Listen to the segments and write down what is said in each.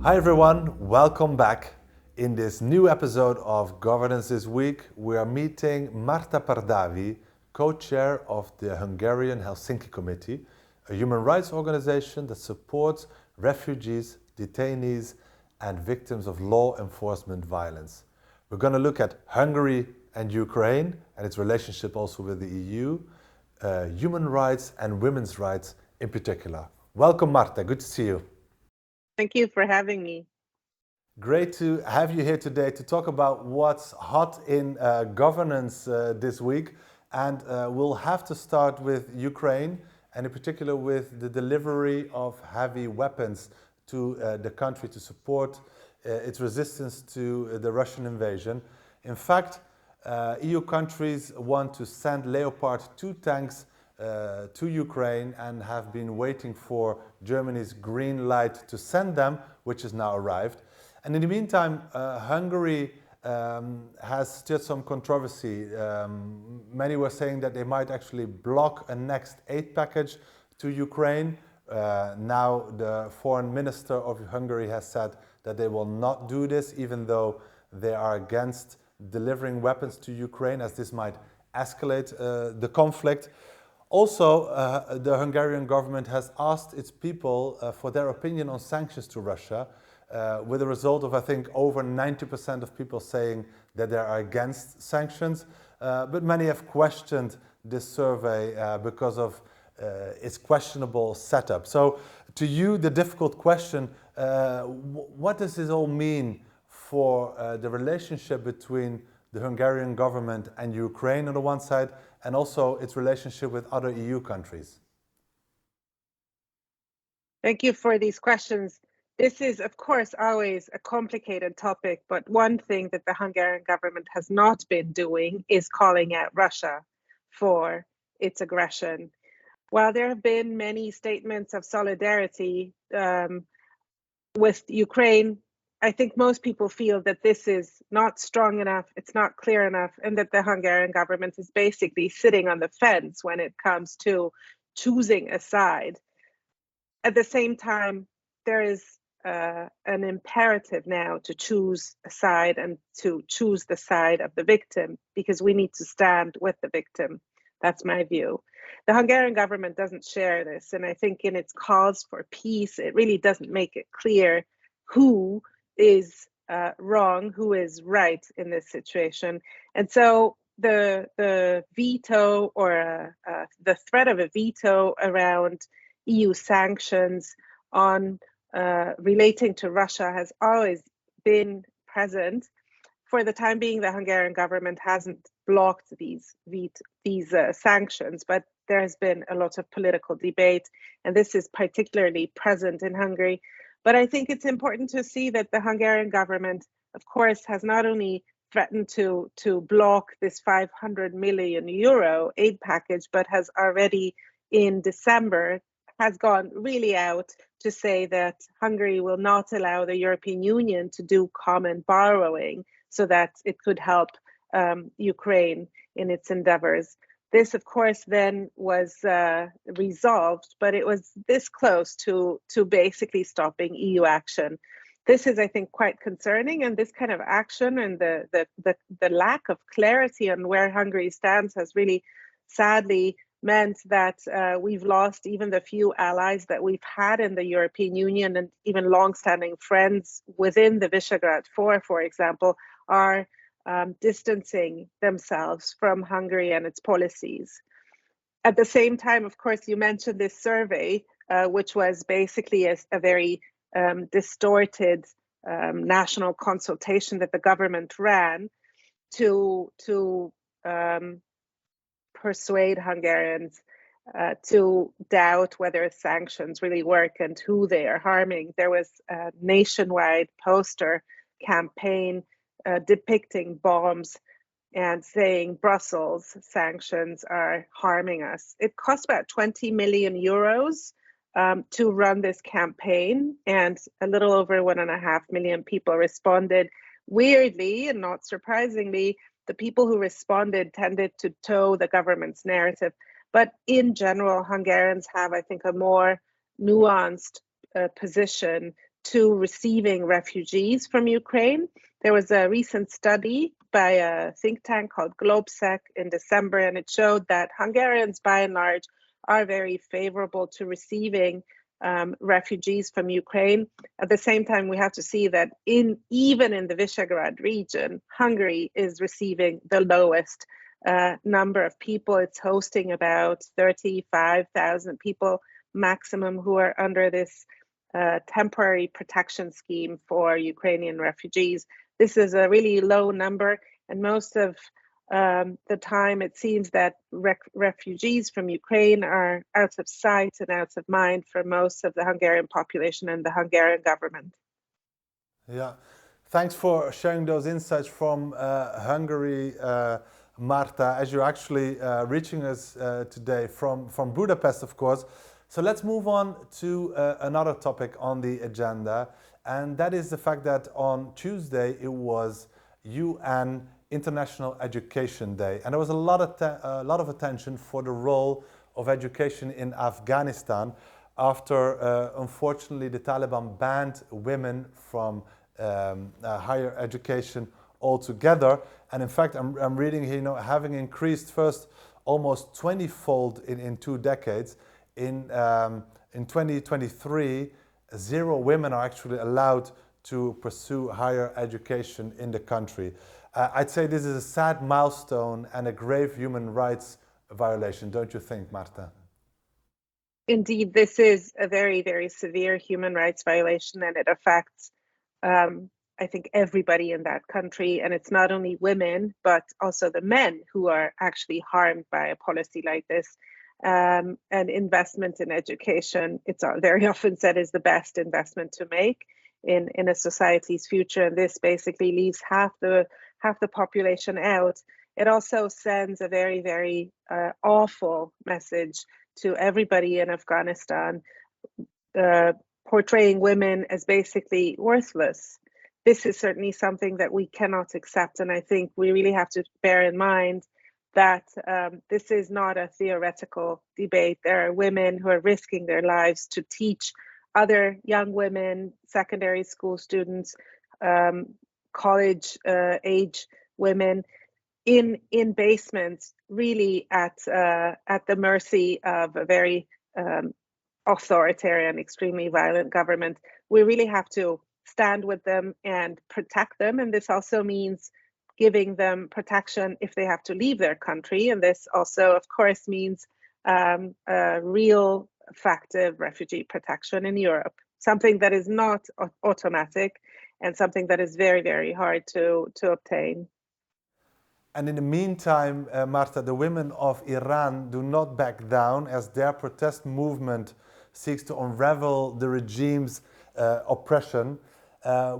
Hi everyone, welcome back. In this new episode of Governance This Week, we are meeting Márta Pardavi, co-chair of the Hungarian Helsinki Committee, a human rights organization that supports refugees, detainees, and victims of law enforcement violence. We're going to look at Hungary and Ukraine and its relationship also with the EU, human rights and women's rights in particular. Welcome, Márta. Good to see you. Thank you for having me. Great to have you here today to talk about what's hot in governance this week. And we'll have to start with Ukraine, and in particular with the delivery of heavy weapons to the country to support its resistance to the Russian invasion. In fact, EU countries want to send Leopard 2 tanks to Ukraine and have been waiting for Germany's green light to send them, which has now arrived. And in the meantime, Hungary has stirred some controversy. Many were saying that they might actually block a next aid package to Ukraine. Now the foreign minister of Hungary has said that they will not do this, even though they are against delivering weapons to Ukraine, as this might escalate the conflict. Also, the Hungarian government has asked its people for their opinion on sanctions to Russia, with a result of, I think, over 90% of people saying that they are against sanctions. But many have questioned this survey because of its questionable setup. So, to you, the difficult question, what does this all mean for the relationship between the Hungarian government and Ukraine on the one side, and also its relationship with other EU countries? Thank you for these questions. This is, of course, always a complicated topic, but one thing that the Hungarian government has not been doing is calling out Russia for its aggression. While there have been many statements of solidarity with Ukraine, I think most people feel that this is not strong enough, it's not clear enough, and that the Hungarian government is basically sitting on the fence when it comes to choosing a side. At the same time, there is an imperative now to choose a side and to choose the side of the victim, because we need to stand with the victim. That's my view. The Hungarian government doesn't share this, and I think in its calls for peace, it really doesn't make it clear who is wrong, who is right in this situation. And so the veto or the threat of a veto around EU sanctions on relating to Russia has always been present. For the time being, the Hungarian government hasn't blocked these sanctions, but there has been a lot of political debate, and this is particularly present in Hungary. But I think it's important to see that the Hungarian government, of course, has not only threatened to block this 500 million euro aid package, but has already in December has gone really out to say that Hungary will not allow the European Union to do common borrowing so that it could help Ukraine in its endeavors. This, of course, then was resolved, but it was this close to basically stopping EU action. This is, I think, quite concerning, and this kind of action and the lack of clarity on where Hungary stands has really sadly meant that we've lost even the few allies that we've had in the European Union, and even long-standing friends within the Visegrad Four, for example, are distancing themselves from Hungary and its policies. At the same time, of course, you mentioned this survey, which was basically a very distorted national consultation that the government ran to persuade Hungarians to doubt whether sanctions really work and who they are harming. There was a nationwide poster campaign depicting bombs and saying Brussels sanctions are harming us. It cost about 20 million euros to run this campaign, and a little over 1.5 million people responded. Weirdly, and not surprisingly, the people who responded tended to toe the government's narrative. But in general, Hungarians have, I think, a more nuanced position to receiving refugees from Ukraine. There was a recent study by a think tank called Globsec in December, and it showed that Hungarians, by and large, are very favorable to receiving refugees from Ukraine. At the same time, we have to see that even in the Visegrad region, Hungary is receiving the lowest number of people. It's hosting about 35,000 people maximum who are under this temporary protection scheme for Ukrainian refugees. This is a really low number, and most of the time it seems that refugees from Ukraine are out of sight and out of mind for most of the Hungarian population and the Hungarian government. Yeah, thanks for sharing those insights from Hungary, Márta, as you're actually reaching us today from Budapest, of course. So let's move on to another topic on the agenda, and that is the fact that on Tuesday it was UN International Education Day, and there was a lot of attention for the role of education in Afghanistan after, unfortunately, the Taliban banned women from higher education altogether. And in fact, I'm reading here, having increased first almost 20-fold in 2 decades. In 2023, 0 women are actually allowed to pursue higher education in the country. I'd say this is a sad milestone and a grave human rights violation, don't you think, Márta? Indeed, this is a very, very severe human rights violation, and it affects, I think, everybody in that country. And it's not only women, but also the men who are actually harmed by a policy like this. And investment in education, it's very often said, is the best investment to make in a society's future. And this basically leaves half the population out. It also sends a very, very awful message to everybody in Afghanistan, portraying women as basically worthless. This is certainly something that we cannot accept. And I think we really have to bear in mind that this is not a theoretical debate. There are women who are risking their lives to teach other young women, secondary school students, college age women in basements, really at the mercy of a very authoritarian, extremely violent government. We really have to stand with them and protect them, and this also means giving them protection if they have to leave their country. And this also, of course, means real effective refugee protection in Europe, something that is not automatic and something that is very, very hard to obtain. And in the meantime, Márta, the women of Iran do not back down as their protest movement seeks to unravel the regime's oppression.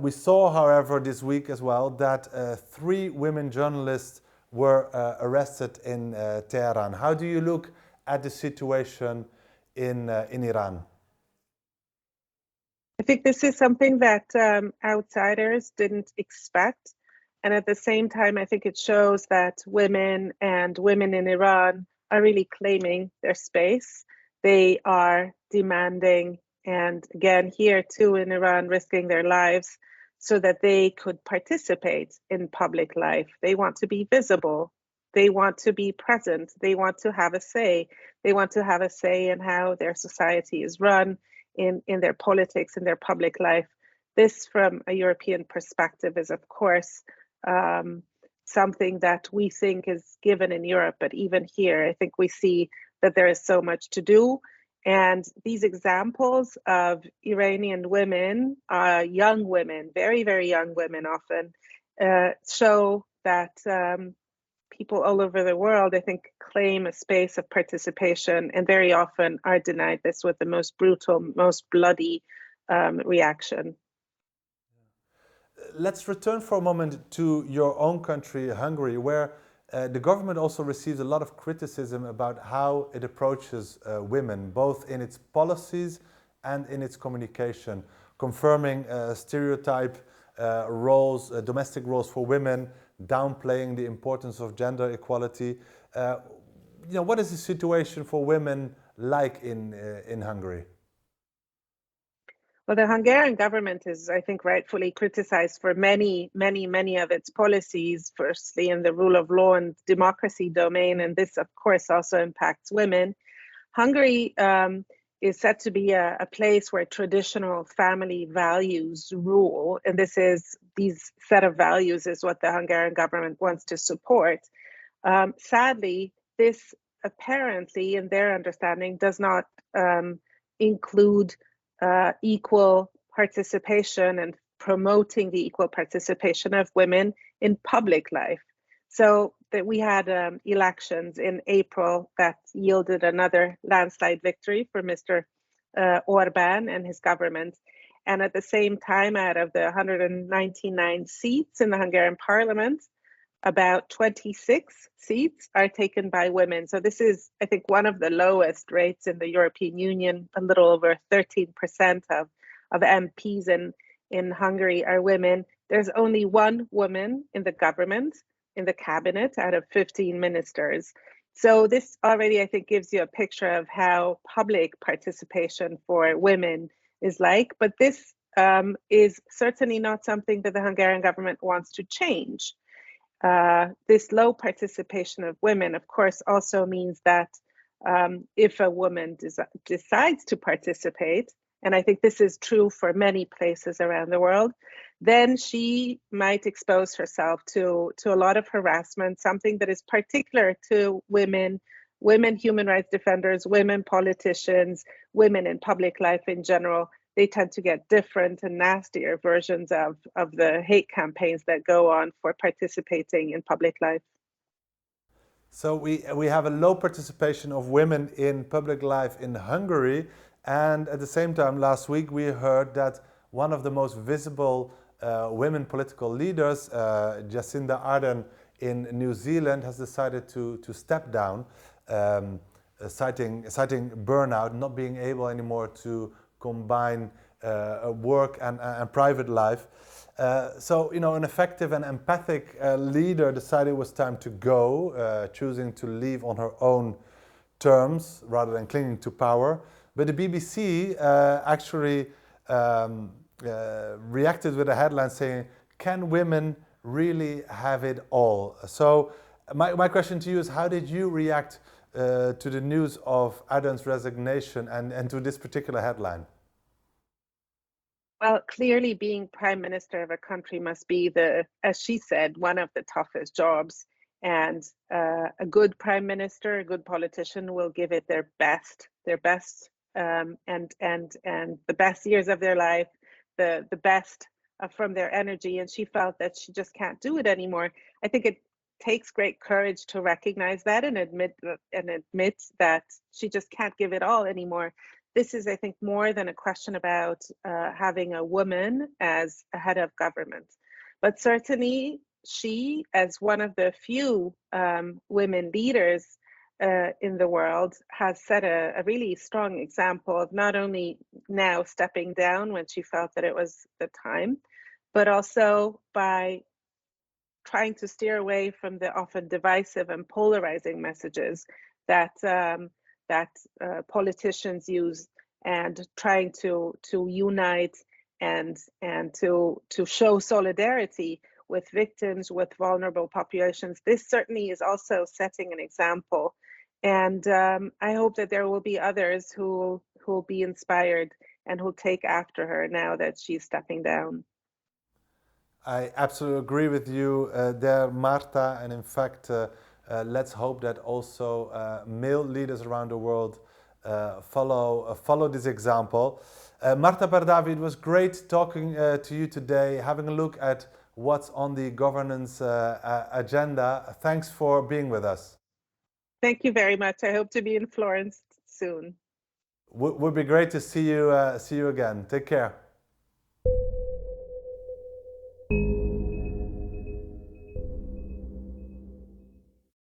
We saw, however, this week as well that 3 women journalists were arrested in Tehran. How do you look at the situation in Iran? I think this is something that outsiders didn't expect. And at the same time, I think it shows that women in Iran are really claiming their space. They are demanding, and again, here too in Iran, risking their lives so that they could participate in public life. They want to be visible. They want to be present. They want to have a say. They want to have a say in how their society is run, in their politics, in their public life. This, from a European perspective, is, of course, something that we think is given in Europe, but even here, I think we see that there is so much to do. And these examples of Iranian women, young women, very, very young women often, show that people all over the world, I think, claim a space of participation and very often are denied this with the most brutal, most bloody reaction. Let's return for a moment to your own country, Hungary, where the government also receives a lot of criticism about how it approaches women, both in its policies and in its communication, confirming stereotype roles, domestic roles for women, downplaying the importance of gender equality. What is the situation for women like in Hungary? Well, the Hungarian government is, I think, rightfully criticized for many of its policies, firstly in the rule of law and democracy domain, and this, of course, also impacts women. Hungary is said to be a place where traditional family values rule, and these set of values is what the Hungarian government wants to support. Sadly, this apparently, in their understanding, does not include equal participation and promoting the equal participation of women in public life. So that we had elections in April that yielded another landslide victory for Mr. Orbán and his government. And at the same time, out of the 199 seats in the Hungarian parliament, about 26 seats are taken by women. So this is, I think, one of the lowest rates in the European Union. A little over 13% of MPs in Hungary are women. There's only one woman in the government, in the cabinet, out of 15 ministers. So this already, I think, gives you a picture of how public participation for women is like. But this is certainly not something that the Hungarian government wants to change. This low participation of women, of course, also means that if a woman decides to participate, and I think this is true for many places around the world, then she might expose herself to a lot of harassment, something that is particular to women human rights defenders, women politicians, women in public life in general. They tend to get different and nastier versions of the hate campaigns that go on for participating in public life. So we have a low participation of women in public life in Hungary, and at the same time last week we heard that one of the most visible women political leaders, Jacinda Ardern in New Zealand, has decided to step down, citing burnout, not being able anymore to combine work and private life. So, an effective and empathic leader decided it was time to go, choosing to leave on her own terms rather than clinging to power. But the BBC actually reacted with a headline saying, "Can women really have it all?" So my question to you is, how did you react to the news of Ardern's resignation and to this particular headline? Well, clearly being prime minister of a country must be as she said, one of the toughest jobs. And a good prime minister, a good politician will give it their best, and the best years of their life, the best from their energy. And she felt that she just can't do it anymore. I think it takes great courage to recognize that and admit that she just can't give it all anymore. This is, I think, more than a question about having a woman as a head of government. But certainly she, as one of the few women leaders in the world, has set a really strong example of not only now stepping down when she felt that it was the time, but also by trying to steer away from the often divisive and polarizing messages that politicians use, and trying to unite and to show solidarity with victims, with vulnerable populations. This certainly is also setting an example, and I hope that there will be others who will be inspired and who'll take after her now that she's stepping down. I absolutely agree with you there, Márta, and in fact, let's hope that also male leaders around the world follow this example. Márta Pardavi, it was great talking to you today, having a look at what's on the governance agenda. Thanks for being with us. Thank you very much. I hope to be in Florence soon. Would be great to see you again. Take care.